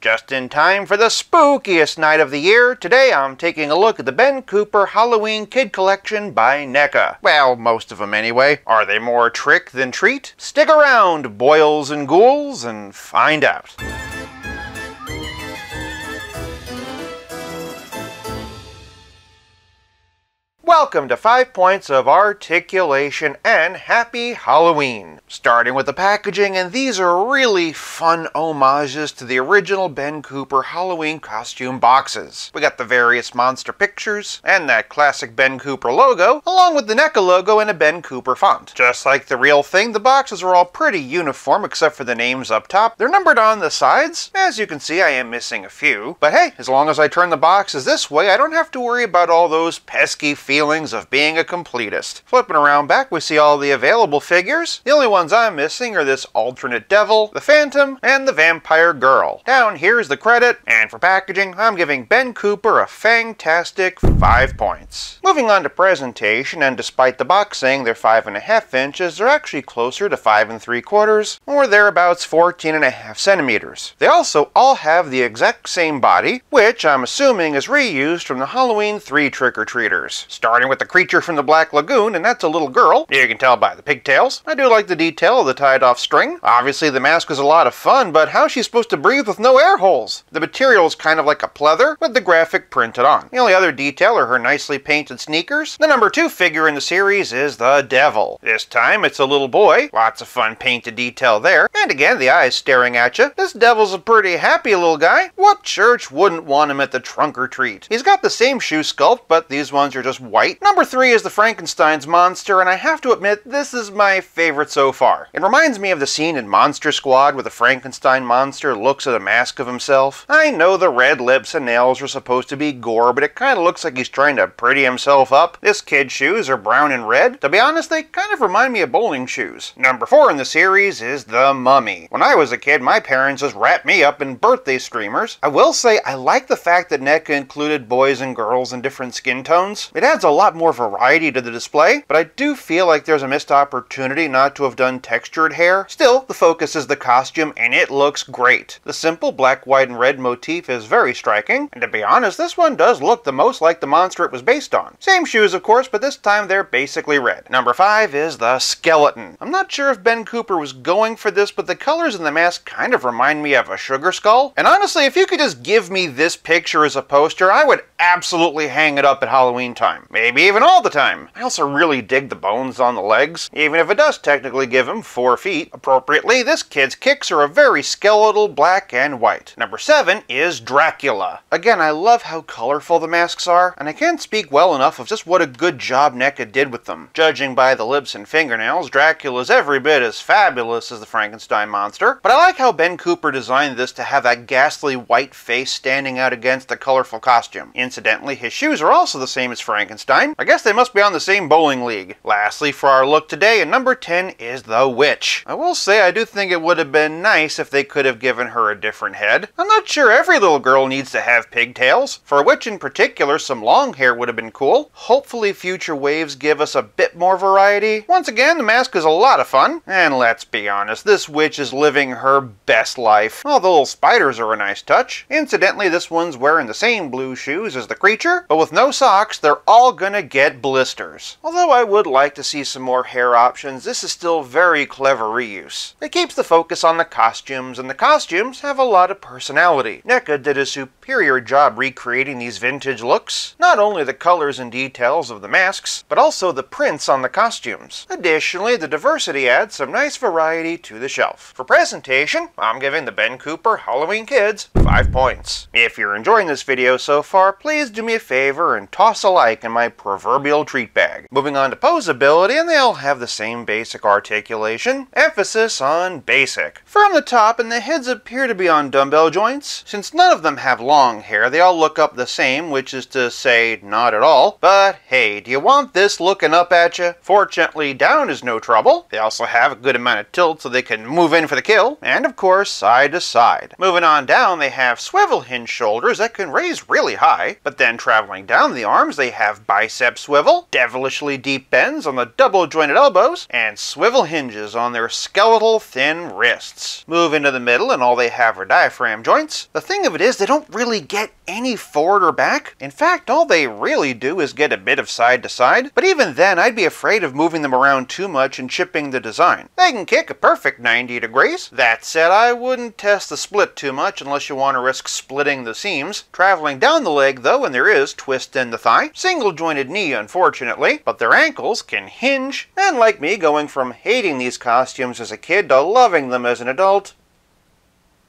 Just in time for the spookiest night of the year, today I'm taking a look at the Ben Cooper Halloween Kid Collection by NECA. Well, most of them anyway. Are they more trick than treat? Stick around, boils and ghouls, and find out. Welcome to 5 Points of Articulation and Happy Halloween! Starting with the packaging, and these are really fun homages to the original Ben Cooper Halloween costume boxes. We got the various monster pictures, and that classic Ben Cooper logo, along with the NECA logo in a Ben Cooper font. Just like the real thing, the boxes are all pretty uniform except for the names up top. They're numbered on the sides. As you can see, I am missing a few. But hey, as long as I turn the boxes this way, I don't have to worry about all those pesky feelings of being a completist. Flipping around back, we see all the available figures. The only ones I'm missing are this alternate devil, the phantom, and the vampire girl. Down here is the credit, and for packaging, I'm giving Ben Cooper a fantastic 5 points. Moving on to presentation, and despite the box saying they're 5.5 inches, they're actually closer to 5 3/4, or thereabouts 14.5 centimeters. They also all have the exact same body, which I'm assuming is reused from the Halloween 3 trick-or-treaters. Starting with the creature from the Black Lagoon, and that's a little girl. You can tell by the pigtails. I do like the detail of the tied-off string. Obviously the mask is a lot of fun, but how's she supposed to breathe with no air holes? The material is kind of like a pleather, with the graphic printed on. The only other detail are her nicely painted sneakers. The number 2 figure in the series is the Devil. This time it's a little boy. Lots of fun painted detail there. And again, the eyes staring at you. This Devil's a pretty happy little guy. What church wouldn't want him at the trunk or treat? He's got the same shoe sculpt, but these ones are just white. Number 3 is the Frankenstein's monster, and I have to admit, this is my favorite so far. It reminds me of the scene in Monster Squad where the Frankenstein monster looks at a mask of himself. I know the red lips and nails are supposed to be gore, but it kind of looks like he's trying to pretty himself up. This kid's shoes are brown and red. To be honest, they kind of remind me of bowling shoes. Number 4 in the series is the Mummy. When I was a kid, my parents just wrapped me up in birthday streamers. I will say I like the fact that NECA included boys and girls in different skin tones. It adds a lot more variety to the display, but I do feel like there's a missed opportunity not to have done textured hair. Still, the focus is the costume, and it looks great. The simple black, white, and red motif is very striking, and to be honest, this one does look the most like the monster it was based on. Same shoes, of course, but this time they're basically red. Number 5 is the Skeleton. I'm not sure if Ben Cooper was going for this, but the colors in the mask kind of remind me of a sugar skull. And honestly, if you could just give me this picture as a poster, I would absolutely hang it up at Halloween time. Maybe even all the time. I also really dig the bones on the legs, even if it does technically give him 4 feet. Appropriately, this kid's kicks are a very skeletal black and white. Number 7 is Dracula. Again, I love how colorful the masks are, and I can't speak well enough of just what a good job NECA did with them. Judging by the lips and fingernails, Dracula's every bit as fabulous as the Frankenstein monster, but I like how Ben Cooper designed this to have that ghastly white face standing out against the colorful costume. Incidentally, his shoes are also the same as Frankenstein. I guess they must be on the same bowling league. Lastly, for our look today, and number 10 is the Witch. I will say I do think it would have been nice if they could have given her a different head. I'm not sure every little girl needs to have pigtails. For a witch in particular, some long hair would have been cool. Hopefully future waves give us a bit more variety. Once again, the mask is a lot of fun, and let's be honest, this witch is living her best life. All the little spiders are a nice touch. Incidentally, this one's wearing the same blue shoes as the creature, but with no socks, they're all gonna get blisters. Although I would like to see some more hair options, this is still very clever reuse. It keeps the focus on the costumes, and the costumes have a lot of personality. NECA did a superior job recreating these vintage looks. Not only the colors and details of the masks, but also the prints on the costumes. Additionally, the diversity adds some nice variety to the shelf. For presentation, I'm giving the Ben Cooper Halloween Kids 5 points. If you're enjoying this video so far, please do me a favor and toss a like in my proverbial treat bag. Moving on to posability, and they all have the same basic articulation. Emphasis on basic. From the top, and the heads appear to be on dumbbell joints. Since none of them have long hair, they all look up the same, which is to say, not at all. But hey, do you want this looking up at you? Fortunately, down is no trouble. They also have a good amount of tilt so they can move in for the kill. And of course, side to side. Moving on down, they have swivel hinge shoulders that can raise really high. But then traveling down the arms, they have bicep swivel, devilishly deep bends on the double jointed elbows, and swivel hinges on their skeletal thin wrists. Move into the middle and all they have are diaphragm joints. The thing of it is they don't really get any forward or back. In fact, all they really do is get a bit of side to side, but even then I'd be afraid of moving them around too much and chipping the design. They can kick a perfect 90 degrees. That said, I wouldn't test the split too much unless you want to risk splitting the seams. Traveling down the leg though, and there is twist in the thigh. Single jointed knee unfortunately, but their ankles can hinge, and like me, going from hating these costumes as a kid to loving them as an adult,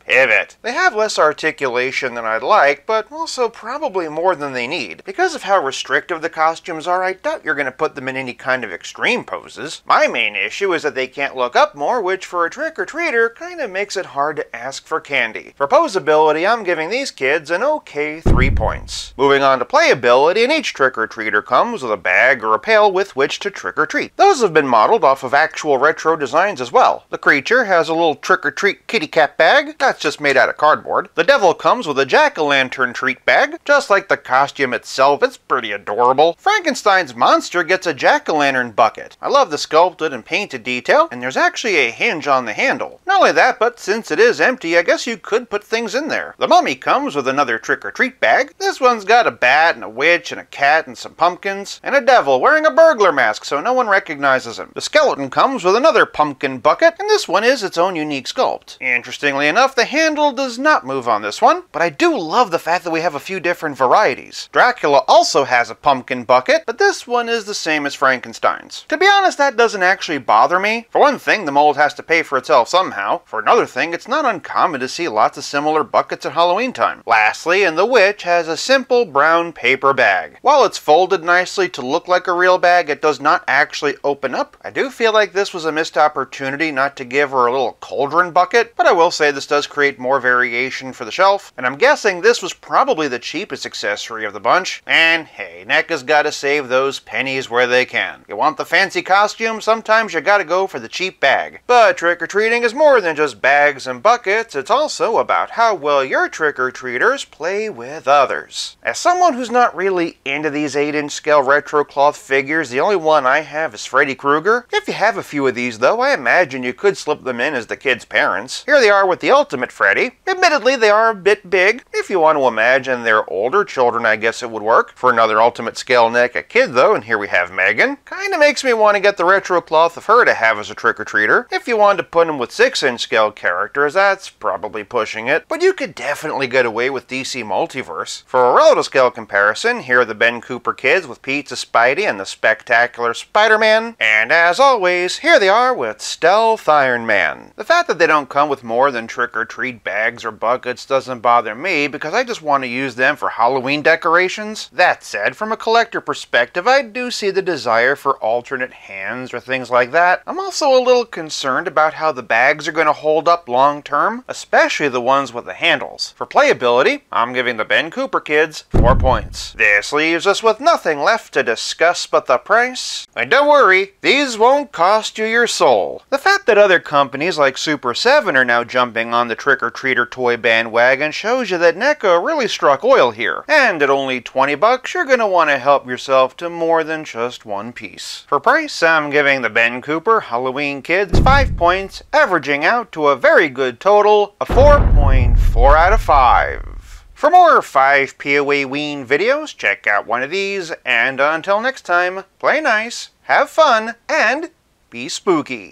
pivot. They have less articulation than I'd like, but also probably more than they need. Because of how restrictive the costumes are, I doubt you're going to put them in any kind of extreme poses. My main issue is that they can't look up more, which for a trick-or-treater kind of makes it hard to ask for candy. For posability, I'm giving these kids an okay 3 points. Moving on to playability, and each trick-or-treater comes with a bag or a pail with which to trick-or-treat. Those have been modeled off of actual retro designs as well. The creature has a little trick-or-treat kitty cat bag. That's just made out of cardboard. The devil comes with a jack-o'-lantern treat bag. Just like the costume itself, it's pretty adorable. Frankenstein's monster gets a jack-o'-lantern bucket. I love the sculpted and painted detail, and there's actually a hinge on the handle. Not only that, but since it is empty, I guess you could put things in there. The mummy comes with another trick-or-treat bag. This one's got a bat and a witch and a cat and some pumpkins, and a devil wearing a burglar mask so no one recognizes him. The skeleton comes with another pumpkin bucket, and this one is its own unique sculpt. Interestingly enough, the handle does not move on this one, but I do love the fact that we have a few different varieties. Dracula also has a pumpkin bucket, but this one is the same as Frankenstein's. To be honest, that doesn't actually bother me. For one thing, the mold has to pay for itself somehow. For another thing, it's not uncommon to see lots of similar buckets at Halloween time. Lastly, and the witch has a simple brown paper bag. While it's folded nicely to look like a real bag, it does not actually open up. I do feel like this was a missed opportunity not to give her a little cauldron bucket, but I will say this does create more variation for the shelf, and I'm guessing this was probably the cheapest accessory of the bunch. And hey, NECA's gotta save those pennies where they can. You want the fancy costume? Sometimes you gotta go for the cheap bag. But trick-or-treating is more than just bags and buckets, it's also about how well your trick-or-treaters play with others. As someone who's not really into these 8-inch scale retro cloth figures, the only one I have is Freddy Krueger. If you have a few of these though, I imagine you could slip them in as the kids' parents. Here they are with the Ultimate Freddy. Admittedly, they are a bit big. If you want to imagine they're older children, I guess it would work. For another Ultimate Scale NECA kid though, and here we have Megan. Kinda makes me want to get the retro cloth of her to have as a trick-or-treater. If you wanted to put him with 6-inch scale characters, that's probably pushing it. But you could definitely get away with DC Multiverse. For a relative scale comparison, here are the Ben Cooper kids with Pizza Spidey and the Spectacular Spider-Man. And as always, here they are with Stealth Iron Man. The fact that they don't come with more than trick-or-treat bags or buckets doesn't bother me because I just want to use them for Halloween decorations. That said, from a collector perspective, I do see the desire for alternate hands or things like that. I'm also a little concerned about how the bags are going to hold up long term, especially the ones with the handles. For playability, I'm giving the Ben Cooper kids 4 points. This leaves us with nothing left to discuss but the price. And don't worry, these won't cost you your soul. The fact that other companies like Super 7 are now jumping on the trick-or-treater toy bandwagon shows you that NECA really struck oil here. And at only 20 bucks, you're gonna want to help yourself to more than just one piece. For price, I'm giving the Ben Cooper Halloween Kids 5 points, averaging out to a very good total of 4.4 out of 5. For more 5 POA Ween videos, check out one of these, and until next time, play nice, have fun, and be spooky.